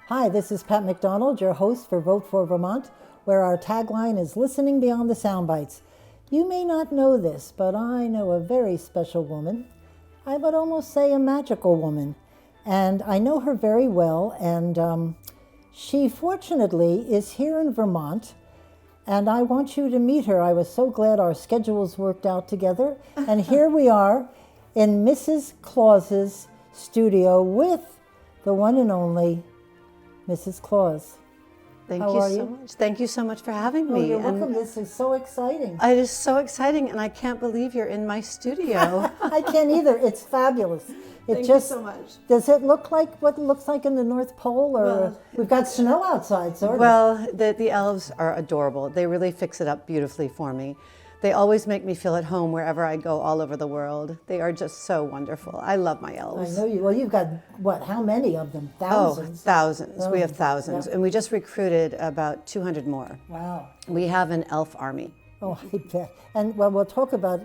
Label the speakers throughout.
Speaker 1: Hi, this is Pat McDonald, your host for Vote for Vermont, where our tagline is Listening Beyond the Soundbites. You may not know this, but I know a very special woman. I would almost say a magical woman. And I know her very well, and she fortunately is here in Vermont, and I want you to meet her. I was so glad our schedules worked out together. And here we are in Mrs. Claus's studio with the one and only Mrs. Claus.
Speaker 2: Thank
Speaker 1: How
Speaker 2: you
Speaker 1: are
Speaker 2: so
Speaker 1: you?
Speaker 2: much. Thank you so much for having
Speaker 1: Oh,
Speaker 2: me.
Speaker 1: you're
Speaker 2: And
Speaker 1: welcome. This is so exciting.
Speaker 2: it is so exciting, and I can't believe you're in my studio.
Speaker 1: I can't either. It's fabulous.
Speaker 2: Thank you so much.
Speaker 1: Does it look like what it looks like in the North Pole, or
Speaker 2: Well,
Speaker 1: we've got snow outside, sort of?
Speaker 2: Well, the elves are adorable. They really fix it up beautifully for me. They always make me feel at home wherever I go all over the world. They are just so wonderful. I love my
Speaker 1: I
Speaker 2: elves.
Speaker 1: know you. Well, you've got what? How many of them?
Speaker 2: Oh,
Speaker 1: Thousands.
Speaker 2: thousands. We have thousands.
Speaker 1: yeah.
Speaker 2: And we just recruited about 200 more.
Speaker 1: Wow.
Speaker 2: We have an elf army.
Speaker 1: Oh, I bet. And well, we'll talk about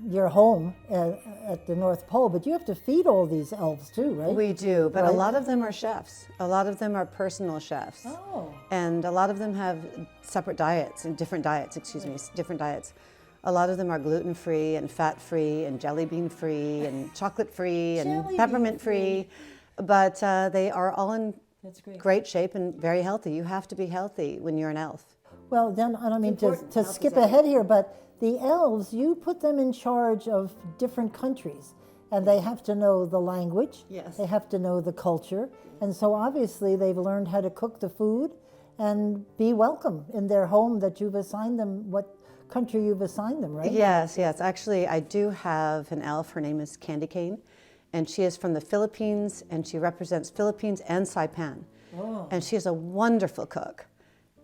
Speaker 1: your home at the North Pole, but you have to feed all these elves too, right?
Speaker 2: We do, but
Speaker 1: Right.
Speaker 2: a lot of them are chefs. A lot of them are personal chefs.
Speaker 1: Oh.
Speaker 2: And a lot of them have separate diets, and different diets, different diets. A lot of them are gluten-free and fat-free and jelly bean-free and chocolate-free and
Speaker 1: Jelly
Speaker 2: peppermint-free. But they are all in
Speaker 1: That's great.
Speaker 2: great shape and very healthy. You have to be healthy when you're an elf.
Speaker 1: Well, then, and I mean, to
Speaker 2: important. Health
Speaker 1: skip
Speaker 2: is everything.
Speaker 1: ahead here, but the elves, you put them in charge of different countries, and they have to know the language.
Speaker 2: Yes.
Speaker 1: They have to know the culture. And so obviously they've learned how to cook the food and be welcome in their home that you've assigned them, what country you've assigned them, right?
Speaker 2: Yes, yes. Actually, I do have an elf. Her name is Candy Cane, and she is from the Philippines, and she represents Philippines and Saipan.
Speaker 1: Oh.
Speaker 2: And she is a wonderful cook.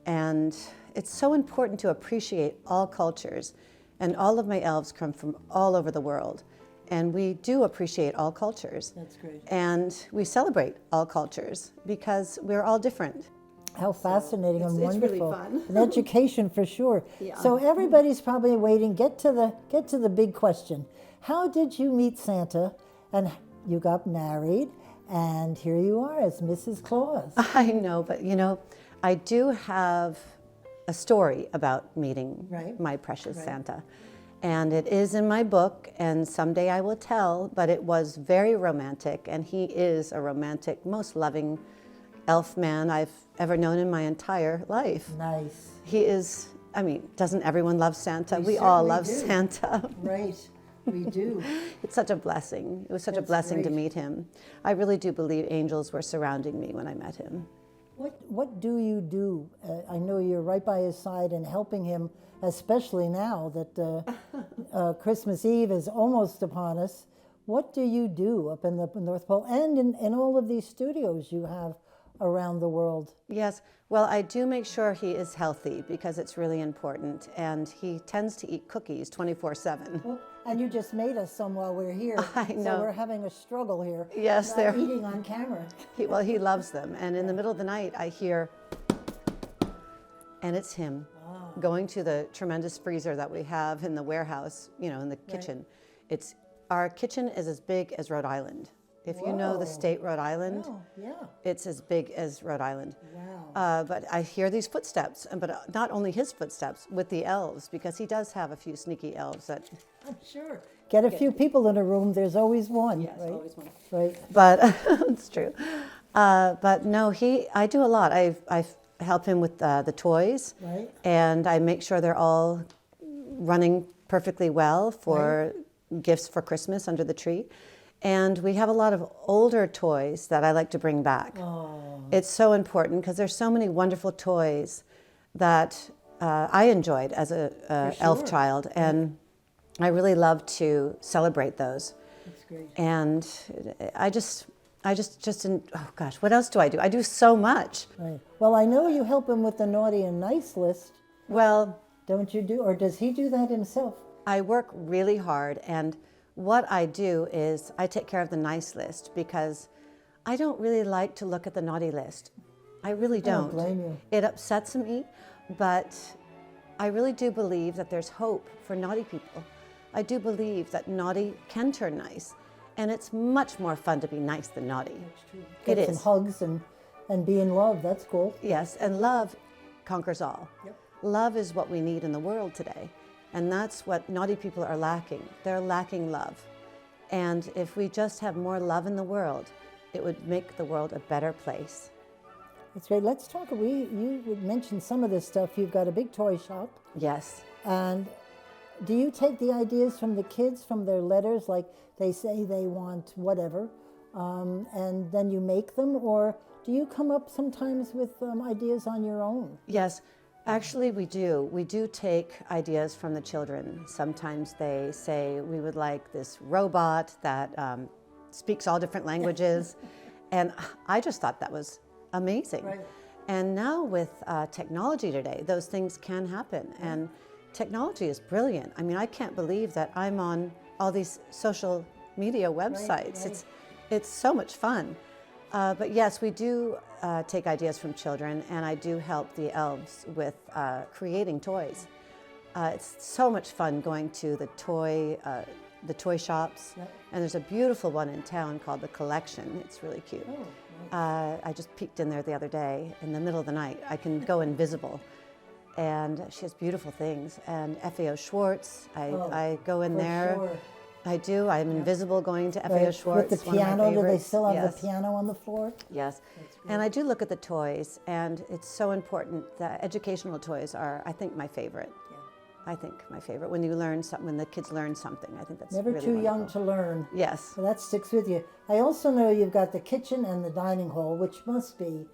Speaker 2: And it's so important to appreciate all cultures. And all of my elves come from all over the world. And we do appreciate all cultures.
Speaker 1: That's great.
Speaker 2: And we celebrate all cultures because we're all different.
Speaker 1: How fascinating and
Speaker 2: it's really
Speaker 1: wonderful.
Speaker 2: fun.
Speaker 1: An education for sure.
Speaker 2: Yeah.
Speaker 1: So everybody's probably waiting. Get to the big question. How did you meet Santa? And you got married, and here you are as Mrs. Claus.
Speaker 2: I know, but you know, I do have a story about meeting
Speaker 1: Right.
Speaker 2: my precious Santa. And it is in my book, and someday I will tell, but it was very romantic, and he is a romantic, most loving elf man I've ever known in my entire life.
Speaker 1: Nice.
Speaker 2: He is, I mean, doesn't everyone love Santa?
Speaker 1: We
Speaker 2: We all
Speaker 1: certainly
Speaker 2: love
Speaker 1: do.
Speaker 2: Santa.
Speaker 1: Right. We do.
Speaker 2: It's such a blessing. It was such a
Speaker 1: That's
Speaker 2: blessing to
Speaker 1: great.
Speaker 2: meet him. I really do believe angels were surrounding me when I met him.
Speaker 1: What do you do? I know you're right by his side and helping him, especially now that Christmas Eve is almost upon us. What do you do up in the North Pole and in all of these studios you have around the world?
Speaker 2: Yes, well, I do make sure he is healthy because it's really important, and he tends to eat cookies 24/7.
Speaker 1: Well, and you just made us some while we're here.
Speaker 2: I
Speaker 1: So
Speaker 2: know.
Speaker 1: we're having a struggle here.
Speaker 2: Yes,
Speaker 1: not
Speaker 2: they're-
Speaker 1: eating on camera.
Speaker 2: He loves them, and in the middle of the night, I hear, and it's him going to the tremendous freezer that we have in the warehouse, you know, in the kitchen. Our kitchen is as big as Rhode Island. If you know the
Speaker 1: Whoa.
Speaker 2: state Rhode Island,
Speaker 1: Oh, yeah.
Speaker 2: it's as big as Rhode Island.
Speaker 1: Wow.
Speaker 2: But I hear these footsteps, but not only his footsteps, with the elves, because he does have a few sneaky elves that.
Speaker 1: I'm sure. Get a few people in a room, there's always one.
Speaker 2: Yes,
Speaker 1: right?
Speaker 2: always one.
Speaker 1: Right.
Speaker 2: But it's true. But no, I do a lot. I help him with the toys,
Speaker 1: Right.
Speaker 2: and I make sure they're all running perfectly well for gifts for Christmas under the tree. And we have a lot of older toys that I like to bring back.
Speaker 1: Oh.
Speaker 2: It's so important because there's so many wonderful toys that I enjoyed as a elf
Speaker 1: sure.
Speaker 2: child, and I really love to celebrate those.
Speaker 1: That's great.
Speaker 2: And oh gosh, what else do? I do so much.
Speaker 1: Right. Well, I know you help him with the naughty and nice list,
Speaker 2: Well,
Speaker 1: don't you do? Or does he do that himself?
Speaker 2: I work really hard, and what I do is I take care of the nice list because I don't really like to look at the naughty list. I really
Speaker 1: I don't
Speaker 2: don't.
Speaker 1: blame you.
Speaker 2: It upsets me, but I really do believe that there's hope for naughty people. I do believe that naughty can turn nice. And it's much more fun to be nice than naughty.
Speaker 1: That's true.
Speaker 2: It
Speaker 1: Get some
Speaker 2: is.
Speaker 1: hugs and be in love. That's cool.
Speaker 2: Yes, and love conquers all.
Speaker 1: Yep.
Speaker 2: Love is what we need in the world today. And that's what naughty people are lacking. They're lacking love. And if we just have more love in the world, it would make the world a better place.
Speaker 1: That's great. Let's talk. You would mention some of this stuff. You've got a big toy shop.
Speaker 2: Yes.
Speaker 1: And do you take the ideas from the kids, from their letters, like they say they want whatever, and then you make them? Or do you come up sometimes with ideas on your own?
Speaker 2: Yes, actually we do. We do take ideas from the children. Sometimes they say we would like this robot that speaks all different languages. And I just thought that was amazing.
Speaker 1: Right.
Speaker 2: And now with technology today, those things can happen. And technology is brilliant. I mean, I can't believe that I'm on all these social media websites.
Speaker 1: Right.
Speaker 2: It's so much fun. But yes, we do take ideas from children, and I do help the elves with creating toys. It's so much fun going to the toy shops.
Speaker 1: Yep.
Speaker 2: And there's a beautiful one in town called The Collection. It's really cute.
Speaker 1: Oh, nice.
Speaker 2: I just peeked in there the other day in the middle of the night. I can go invisible. And she has beautiful things. And FAO Schwartz, I go in
Speaker 1: for
Speaker 2: there.
Speaker 1: sure.
Speaker 2: I do. I'm invisible going to FAO
Speaker 1: Right.
Speaker 2: Schwartz.
Speaker 1: With the
Speaker 2: one of my
Speaker 1: piano, do they
Speaker 2: favorites.
Speaker 1: still have
Speaker 2: Yes.
Speaker 1: the piano on the floor?
Speaker 2: Yes. And I do look at the toys, and it's so important. The educational toys are, I think, my favorite. I think my favorite. When you learn something, when the kids learn something, I think that's
Speaker 1: Never
Speaker 2: really
Speaker 1: too young
Speaker 2: wonderful.
Speaker 1: to learn.
Speaker 2: Yes.
Speaker 1: So that sticks with you. I also know you've got the kitchen and the dining hall, which must be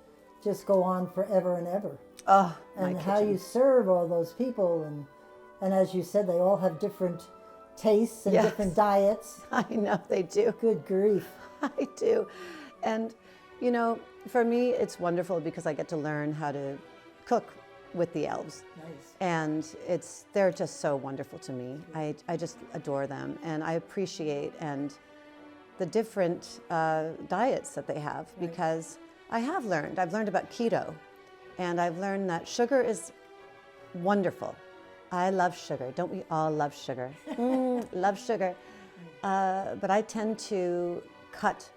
Speaker 1: just go on forever and ever.
Speaker 2: Oh, my
Speaker 1: And how
Speaker 2: kitchen.
Speaker 1: you serve all those people, and as you said, they all have different tastes and
Speaker 2: Yes.
Speaker 1: different diets.
Speaker 2: I know they do.
Speaker 1: Good grief.
Speaker 2: I do. And, you know, for me, it's wonderful because I get to learn how to cook with the elves.
Speaker 1: Nice.
Speaker 2: And they're just so wonderful to me. I just adore them, and I appreciate the different diets that they have, because I've learned about keto, and I've learned that sugar is wonderful. I love sugar. Don't we all love sugar? Love sugar. But I tend to cut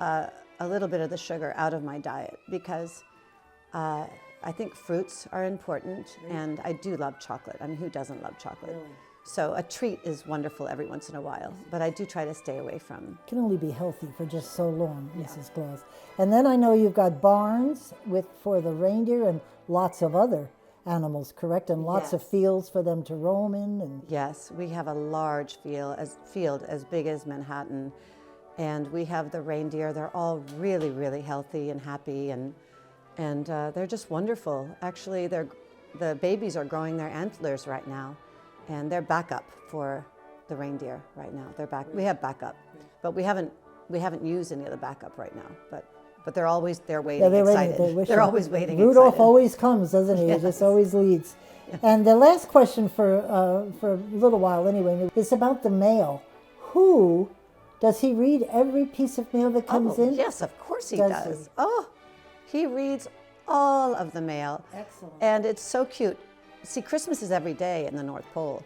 Speaker 2: a little bit of the sugar out of my diet because I think fruits are important, and I do love chocolate. I mean, who doesn't love chocolate?
Speaker 1: Really?
Speaker 2: So a treat is wonderful every once in a while, but I do try to stay away from.
Speaker 1: Can only be healthy for just so long, Mrs. Claus. And then I know you've got barns for the reindeer and lots of other animals, correct? And lots of
Speaker 2: Yes.
Speaker 1: fields for them to roam in. And
Speaker 2: Yes, we have a large field as big as Manhattan, and we have the reindeer. They're all really, really healthy and happy, and they're just wonderful. Actually, the babies are growing their antlers right now, and they're backup for the reindeer right now. They're back. We have backup, but we haven't used any of the backup right now. But they're always waiting,
Speaker 1: they're
Speaker 2: excited.
Speaker 1: waiting.
Speaker 2: They're always waiting.
Speaker 1: Rudolph
Speaker 2: excited.
Speaker 1: always comes, doesn't he? He just
Speaker 2: Yes.
Speaker 1: always leads. And the last question for a little while anyway is about the mail. Who does he read every piece of mail that comes in?
Speaker 2: Yes, of course he
Speaker 1: Does
Speaker 2: does.
Speaker 1: he?
Speaker 2: Oh, he reads all of the mail.
Speaker 1: Excellent.
Speaker 2: And it's so cute. See, Christmas is every day in the North Pole,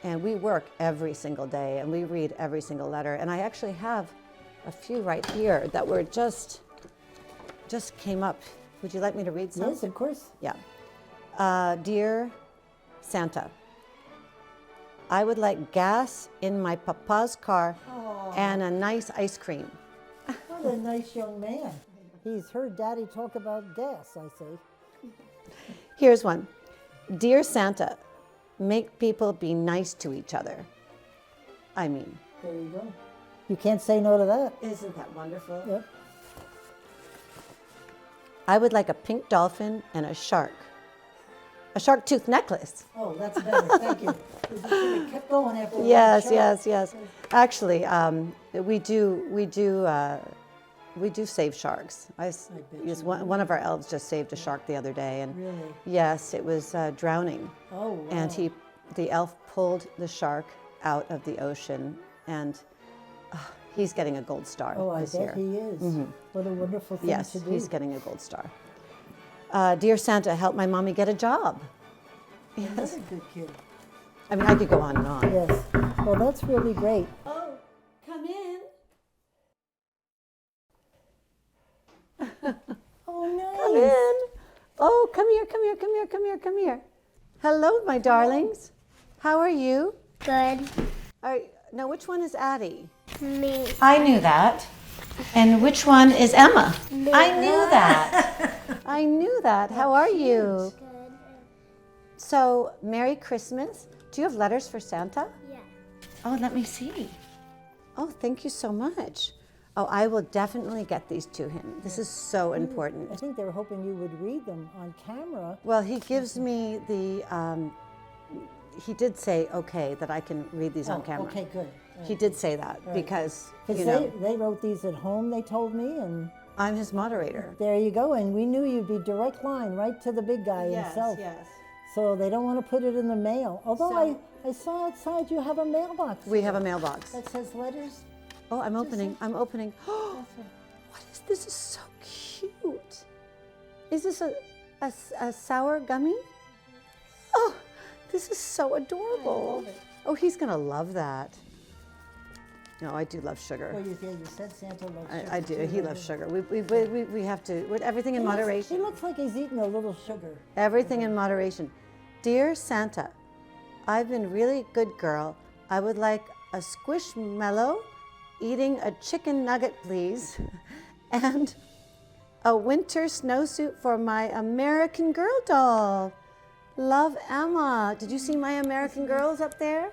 Speaker 2: and we work every single day, and we read every single letter. And I actually have a few right here that were just came up. Would you like me to read some?
Speaker 1: Yes, of course.
Speaker 2: Yeah. Dear Santa, I would like gas in my papa's car and a nice ice cream.
Speaker 1: What a nice young man. He's heard Daddy talk about gas, I say.
Speaker 2: Here's one. Dear Santa, make people be nice to each other. I mean.
Speaker 1: There you go. You can't say no to that.
Speaker 2: Isn't that wonderful?
Speaker 1: Yep.
Speaker 2: I would like a pink dolphin and a shark tooth necklace.
Speaker 1: Oh, that's better. Thank you. You should have kept going after
Speaker 2: Yes,
Speaker 1: one shot.
Speaker 2: yes. Actually, we do save sharks. One of our elves just saved a shark the other day, and
Speaker 1: Really?
Speaker 2: yes, it was drowning.
Speaker 1: Oh, wow.
Speaker 2: And the elf pulled the shark out of the ocean, and he's getting a gold star
Speaker 1: Oh, I
Speaker 2: this
Speaker 1: bet
Speaker 2: year.
Speaker 1: he is. What a wonderful thing
Speaker 2: Yes,
Speaker 1: to do.
Speaker 2: he's getting a gold star. Dear Santa, help my mommy get a job. Yes.
Speaker 1: Another good kid.
Speaker 2: I mean, I could go on and on.
Speaker 1: Yes. Well, that's really great.
Speaker 2: Oh, come in. Oh, come here, come here, come here, come here, come here. Hello, my darlings. How are you?
Speaker 3: Good.
Speaker 2: Now, which one is Addie?
Speaker 3: Me.
Speaker 2: I knew that. And which one is Emma? I knew that. I knew that. How are you?
Speaker 3: Good.
Speaker 2: So, Merry Christmas. Do you have letters for Santa?
Speaker 3: Yeah.
Speaker 2: Oh, let me see. Oh, thank you so much. Oh, I will definitely get these to him. This is so
Speaker 1: I
Speaker 2: important.
Speaker 1: think they were hoping you would read them on camera.
Speaker 2: Well, he gives me the, he did say, okay, that I can read these on camera.
Speaker 1: Okay, good.
Speaker 2: He did say that because, you know,
Speaker 1: They wrote these at home, they told me, and
Speaker 2: I'm his moderator.
Speaker 1: there you go. And we knew you'd be direct line right to the big guy himself.
Speaker 2: Yes.
Speaker 1: So they don't want to put it in the mail. Although
Speaker 2: So-
Speaker 1: I saw outside you have a mailbox.
Speaker 2: We have a mailbox.
Speaker 1: that says letters.
Speaker 2: Oh, I'm opening. What is this? Is so cute. Is this a sour gummy? Oh, this is so adorable.
Speaker 1: love it.
Speaker 2: Oh, he's gonna love that. No, I do love sugar.
Speaker 1: Well, you said Santa loves sugar.
Speaker 2: I do.
Speaker 1: too,
Speaker 2: He
Speaker 1: don't
Speaker 2: loves
Speaker 1: you?
Speaker 2: sugar. We have to. With everything in
Speaker 1: He
Speaker 2: moderation.
Speaker 1: looks like he's eating a little sugar.
Speaker 2: Everything in moderation. Dear Santa, I've been really good girl. I would like a squishmallow, eating a chicken nugget, please, and a winter snowsuit for my American Girl doll. Love, Emma. Did you see my American Girls up there?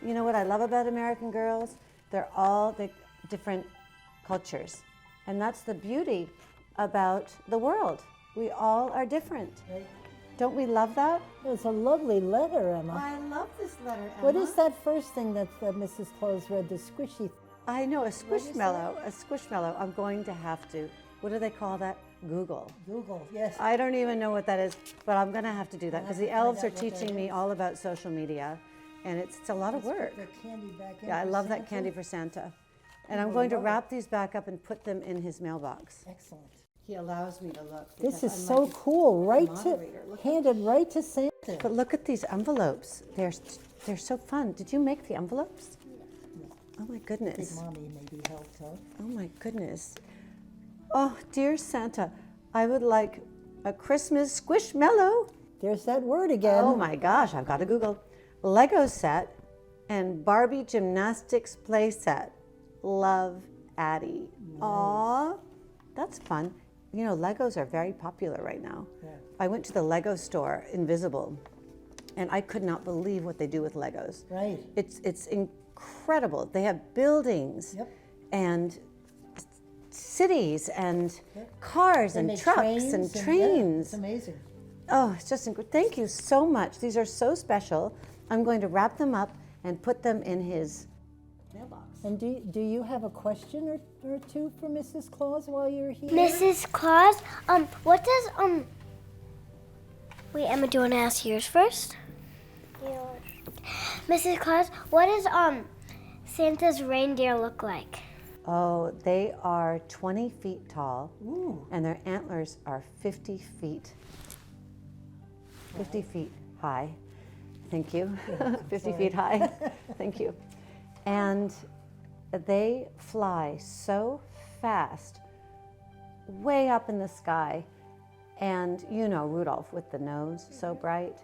Speaker 2: You know what I love about American Girls? They're all the different cultures. And that's the beauty about the world. We all are different.
Speaker 1: Right?
Speaker 2: Don't we love that?
Speaker 1: It's a lovely letter, Emma.
Speaker 2: I love this letter, Emma.
Speaker 1: What is that first thing that Mrs. Claus read? The squishy.
Speaker 2: I know, a squishmallow. A squishmallow. I'm going to have to, what do they call that? Google.
Speaker 1: Google, yes.
Speaker 2: I don't even know what that is, but I'm going to have to do that because the
Speaker 1: have to find
Speaker 2: elves
Speaker 1: out
Speaker 2: are
Speaker 1: what that
Speaker 2: teaching me
Speaker 1: is.
Speaker 2: all about social media, and it's a lot of work.
Speaker 1: Put the candy back in
Speaker 2: Yeah, I
Speaker 1: for
Speaker 2: love that
Speaker 1: Santa.
Speaker 2: candy for Santa. And
Speaker 1: Oh,
Speaker 2: I'm
Speaker 1: I
Speaker 2: going to
Speaker 1: love it.
Speaker 2: wrap these back up and put them in his mailbox.
Speaker 1: Excellent.
Speaker 2: He allows me to look.
Speaker 1: This
Speaker 2: because
Speaker 1: is
Speaker 2: I'm
Speaker 1: so
Speaker 2: like
Speaker 1: cool. Right to
Speaker 2: moderator. Look.
Speaker 1: handed right to Santa.
Speaker 2: But look at these envelopes. They're so fun. Did you make the envelopes? Oh my
Speaker 1: Big
Speaker 2: goodness.
Speaker 1: mommy maybe helped, huh?
Speaker 2: Oh my goodness. Oh, dear Santa, I would like a Christmas squishmallow.
Speaker 1: There's that word again.
Speaker 2: Oh my gosh, I've got to Google. Lego set and Barbie gymnastics play set. Love, Addie. Aw, that's fun. You know, Legos are very popular right now.
Speaker 1: Yeah.
Speaker 2: I went to the Lego store, Invisible, and I could not believe what they do with Legos.
Speaker 1: Right.
Speaker 2: It's incredible. They have buildings
Speaker 1: Yep.
Speaker 2: and cities and cars
Speaker 1: They
Speaker 2: and
Speaker 1: make
Speaker 2: trucks and
Speaker 1: yeah,
Speaker 2: trains.
Speaker 1: it's amazing.
Speaker 2: Oh, it's just incredible. Thank you so much. These are so special. I'm going to wrap them up and put them in his mailbox.
Speaker 1: And do you have a question or two for Mrs. Claus while you're here?
Speaker 3: Mrs. Claus, what does, wait, Emma, do you want to ask yours first? Yeah. Mrs. Claus, what does, Santa's reindeer look like?
Speaker 2: Oh, they are 20 feet tall,
Speaker 1: Ooh.
Speaker 2: and their antlers are 50 feet high. Thank you. 50 feet high. Thank you. And they fly so fast, way up in the sky. And you know Rudolph with the nose so bright.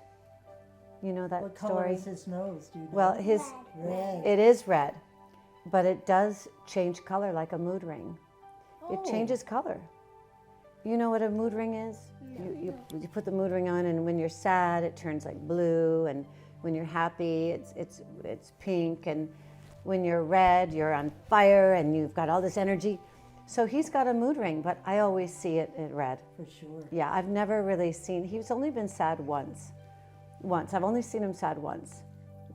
Speaker 2: You know that
Speaker 1: What color
Speaker 2: story?
Speaker 1: is his nose? Do you know?
Speaker 2: Well, his
Speaker 1: Red.
Speaker 2: it is red, but it does change color like a mood ring. It
Speaker 1: Oh.
Speaker 2: changes color. You know what a mood ring is? You put the mood ring on, and when you're sad, it turns like blue, and when you're happy, it's pink, and when you're red, you're on fire, and you've got all this energy. So he's got a mood ring, but I always see it in red.
Speaker 1: For sure.
Speaker 2: Yeah, I've never really seen. He's only been sad once. I've only seen him sad once.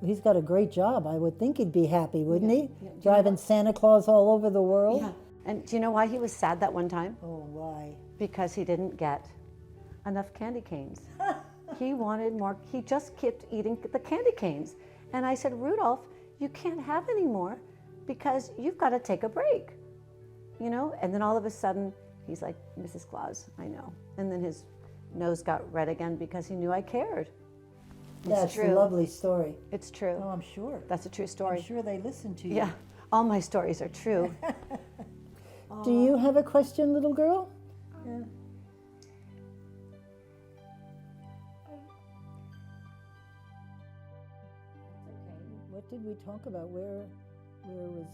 Speaker 1: He's got a great job. I would think he'd be happy, wouldn't he? Driving Santa Claus all over the world.
Speaker 2: Yeah. And do you know why he was sad that one time?
Speaker 1: Oh, why?
Speaker 2: Because he didn't get enough candy canes. He wanted more. He just kept eating the candy canes. And I said, Rudolph, you can't have any more because you've got to take a break. You know? And then all of a sudden, he's like, Mrs. Claus, I know. And then his nose got red again because he knew I cared.
Speaker 1: That's
Speaker 2: true.
Speaker 1: a lovely story.
Speaker 2: It's true.
Speaker 1: Oh, I'm sure.
Speaker 2: That's a true story.
Speaker 1: I'm sure they listen to you.
Speaker 2: Yeah, all my stories are true.
Speaker 1: Do you have a question, little girl? did we talk about? Where was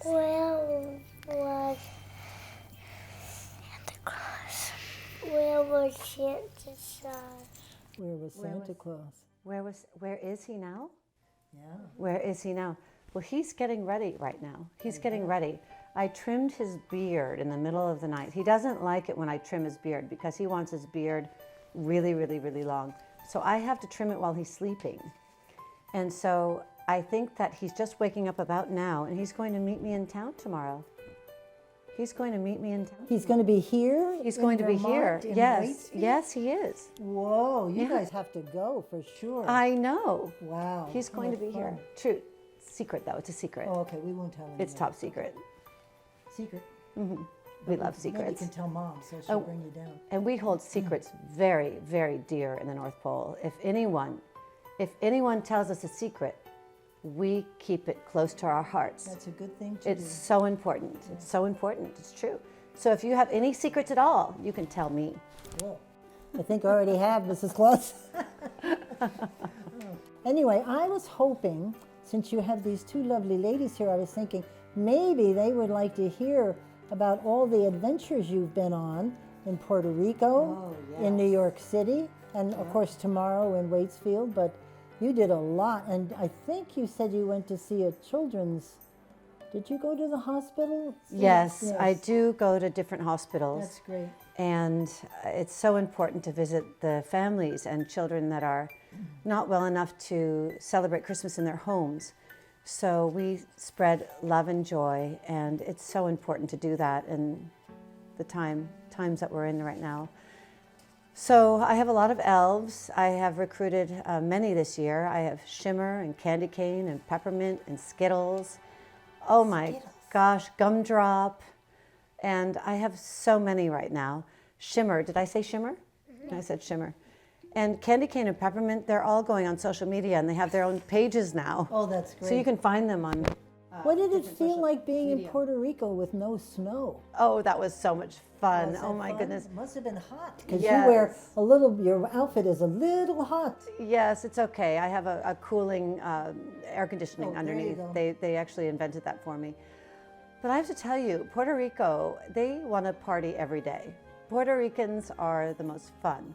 Speaker 3: Where was Santa Claus? Where was Santa Claus?
Speaker 1: Where was Santa Claus?
Speaker 2: Where is he now?
Speaker 1: Yeah.
Speaker 2: Where is he now? Well, he's getting ready right now. He's getting ready. I trimmed his beard in the middle of the night. He doesn't like it when I trim his beard because he wants his beard really, really, really long. So I have to trim it while he's sleeping. And so I think that he's just waking up about now, and he's going to meet me in town tomorrow. He's going to meet me in town.
Speaker 1: He's going to be here?
Speaker 2: He's going to be here.
Speaker 1: Vermont, in
Speaker 2: Yes,
Speaker 1: Waitsfield?
Speaker 2: yes, he is.
Speaker 1: Whoa, you
Speaker 2: Yeah.
Speaker 1: guys have to go for sure.
Speaker 2: I know.
Speaker 1: Wow.
Speaker 2: He's going to be here.
Speaker 1: fun.
Speaker 2: True. Secret, though. It's a secret.
Speaker 1: Oh, okay, we won't tell anyone.
Speaker 2: It's top secret.
Speaker 1: Secret.
Speaker 2: We love
Speaker 1: Maybe
Speaker 2: secrets.
Speaker 1: you can tell Mom, so she'll
Speaker 2: Oh.
Speaker 1: bring you down.
Speaker 2: And we hold secrets very, very dear in the North Pole. If anyone tells us a secret, we keep it close to our hearts.
Speaker 1: That's a good thing to
Speaker 2: It's
Speaker 1: do.
Speaker 2: so important. It's so important. It's true. So if you have any secrets at all, you can tell me.
Speaker 1: Well, I think I already have, Mrs. Claus. Anyway, I was hoping, since you have these two lovely ladies here, I was thinking maybe they would like to hear about all the adventures you've been on in Puerto Rico, in New York City, and of course tomorrow in Waitsfield. But you did a lot, and I think you said you went to see a children's. Did you go to the hospital?
Speaker 2: Yes, I do go to different hospitals.
Speaker 1: That's great.
Speaker 2: And it's so important to visit the families and children that are not well enough to celebrate Christmas in their homes. So we spread love and joy, and it's so important to do that in the times that we're in right now. So I have a lot of elves. I have recruited many this year. I have Shimmer and Candy Cane and Peppermint and Skittles. Oh my gosh, Gumdrop. And I have so many right now. Shimmer, did I say Shimmer? I said Shimmer. And Candy Cane and Peppermint, they're all going on social media, and they have their own pages now.
Speaker 1: Oh, that's great.
Speaker 2: So you can find them on.
Speaker 1: What did it feel like being in Puerto Rico with no snow?
Speaker 2: Oh, that was so much fun.
Speaker 1: Was
Speaker 2: Oh
Speaker 1: that
Speaker 2: my
Speaker 1: fun?
Speaker 2: goodness.
Speaker 1: It must have been hot because
Speaker 2: Yes.
Speaker 1: you wear a little. Your outfit is a little hot.
Speaker 2: Yes, it's okay. I have a cooling air conditioning
Speaker 1: Oh, there
Speaker 2: underneath.
Speaker 1: you go.
Speaker 2: They actually invented that for me. But I have to tell you, Puerto Rico, they want to party every day. Puerto Ricans are the most fun,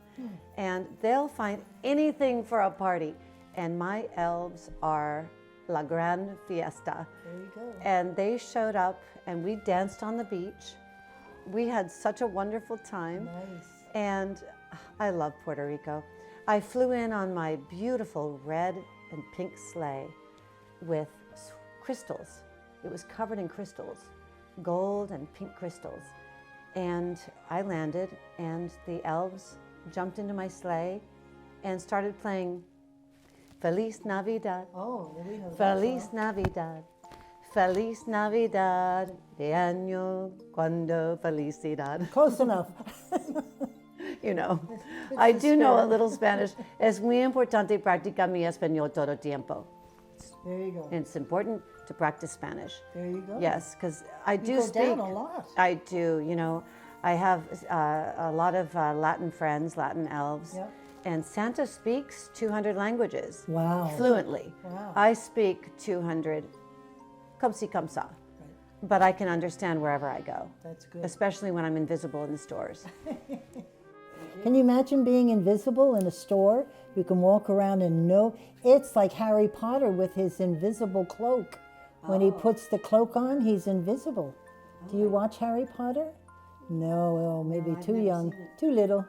Speaker 2: and they'll find anything for a party. And my elves are La Gran Fiesta.
Speaker 1: There you go.
Speaker 2: And they showed up, and we danced on the beach. We had such a wonderful time.
Speaker 1: Nice.
Speaker 2: And I love Puerto Rico. I flew in on my beautiful red and pink sleigh with crystals. It was covered in crystals, gold and pink crystals. And I landed, and the elves jumped into my sleigh and started playing Feliz Navidad.
Speaker 1: Oh, well, we know that
Speaker 2: Feliz
Speaker 1: song.
Speaker 2: Navidad. Feliz Navidad, de año cuando felicidad.
Speaker 1: Close enough.
Speaker 2: You know, I do know a little Spanish. Es muy importante practicar mi español todo tiempo.
Speaker 1: There you go.
Speaker 2: And it's important to practice Spanish.
Speaker 1: There you go.
Speaker 2: Yes, because I do
Speaker 1: go
Speaker 2: speak.
Speaker 1: down a lot.
Speaker 2: I do. You know, I have a lot of Latin friends, Latin elves.
Speaker 1: Yep.
Speaker 2: And Santa speaks 200 languages.
Speaker 1: Wow.
Speaker 2: Fluently.
Speaker 1: Wow.
Speaker 2: I speak 200 comme ci, comme ça. But I can understand wherever I go.
Speaker 1: That's good.
Speaker 2: Especially when I'm invisible in the stores.
Speaker 1: Can you imagine being invisible in a store? You can walk around and know. It's like Harry Potter with his invisible cloak. When he puts the cloak on, he's invisible. Do you watch Harry Potter? No, oh, maybe too young, too little.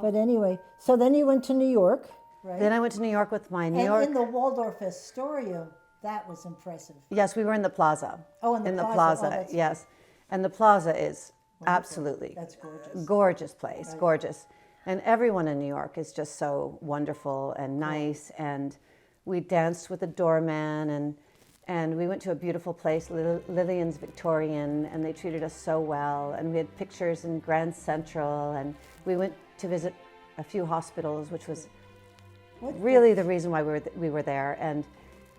Speaker 1: But anyway, so then you went to New York, right?
Speaker 2: Then I went to New York with my New
Speaker 1: And
Speaker 2: York.
Speaker 1: in the Waldorf Astoria, that was impressive.
Speaker 2: Yes, we were in the plaza.
Speaker 1: Oh, in the plaza. Oh,
Speaker 2: plaza,
Speaker 1: that's
Speaker 2: yes. And the plaza is absolutely
Speaker 1: That's gorgeous.
Speaker 2: gorgeous place, gorgeous. And everyone in New York is just so wonderful and nice. And we danced with the doorman, and we went to a beautiful place, Lillian's Victorian, and they treated us so well. And we had pictures in Grand Central, and we went to visit a few hospitals, which was really the reason why we were there. And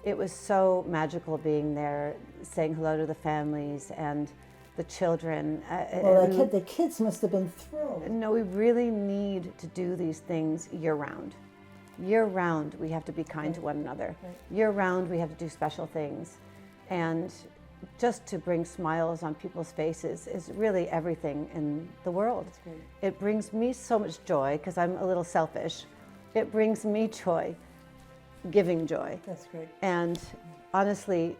Speaker 2: it was so magical being there, saying hello to the families and the children.
Speaker 1: Well, the kids must have been thrilled.
Speaker 2: No, we really need to do these things year-round. Year-round, we have to be kind to one another. Year-round, we have to do special things. And just to bring smiles on people's faces is really everything in the world. It brings me so much joy, because I'm a little selfish. It brings me joy, giving joy.
Speaker 1: That's great.
Speaker 2: And honestly,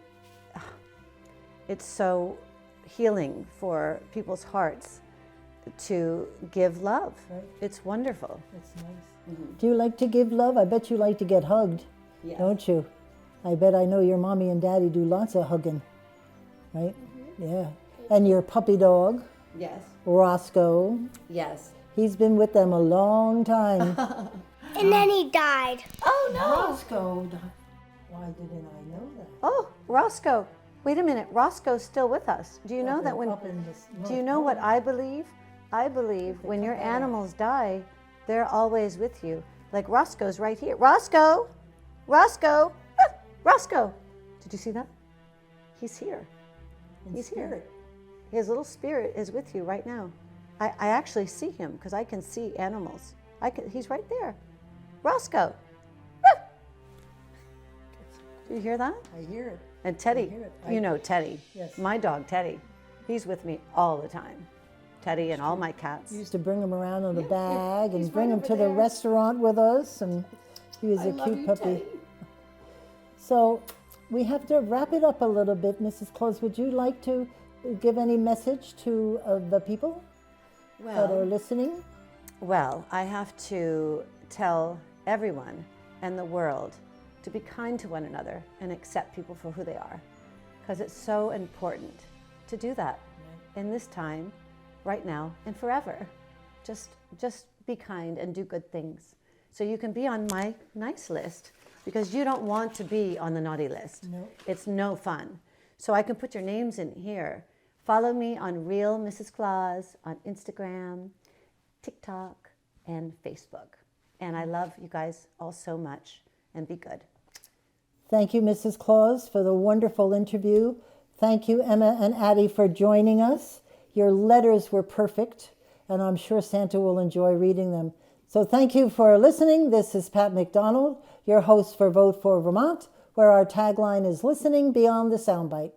Speaker 2: it's so healing for people's hearts to give love.
Speaker 1: Right.
Speaker 2: It's wonderful.
Speaker 1: That's nice. Do you like to give love? I bet you like to get hugged, don't you? I bet I know your mommy and daddy do lots of hugging, right? Yeah. And your puppy dog,
Speaker 2: Yes.
Speaker 1: Roscoe,
Speaker 2: Yes.
Speaker 1: he's been with them a long time.
Speaker 3: And then he died.
Speaker 2: Oh, no.
Speaker 1: Roscoe, why didn't I know that?
Speaker 2: Oh, Roscoe. Wait a minute. Roscoe's still with us. Do you know that when... Do you know what I believe? I believe when your animals die, they're always with you. Like Roscoe's right here. Roscoe! Roscoe! Ah, Roscoe! Did you see that? He's here. He's here. His little spirit is with you right now. I actually see him because I can see animals. He's right there. Roscoe! Ah! Do you hear that?
Speaker 1: I hear it.
Speaker 2: And Teddy,
Speaker 1: I hear it.
Speaker 2: you know Teddy.
Speaker 1: Yes.
Speaker 2: My dog Teddy. He's with me all the time. Teddy and all my cats.
Speaker 1: We used to bring him around in a bag
Speaker 2: he's
Speaker 1: and bring
Speaker 2: right
Speaker 1: him
Speaker 2: over
Speaker 1: to the
Speaker 2: there.
Speaker 1: restaurant with us, and he was a cute puppy. So we have to wrap it up a little bit. Mrs. Claus, would you like to give any message to the people that are listening?
Speaker 2: Well, I have to tell everyone and the world to be kind to one another and accept people for who they are, because it's so important to do that in this time, right now and forever. Just be kind and do good things, so you can be on my nice list, because you don't want to be on the naughty list.
Speaker 1: No.
Speaker 2: It's no fun. So I can put your names in here. Follow me on Real Mrs. Claus on Instagram, TikTok, and Facebook. And I love you guys all so much, and be good.
Speaker 1: Thank you, Mrs. Claus, for the wonderful interview. Thank you, Emma and Addie, for joining us. Your letters were perfect, and I'm sure Santa will enjoy reading them. So thank you for listening. This is Pat McDonald, your host for Vote for Vermont, where our tagline is listening beyond the soundbite.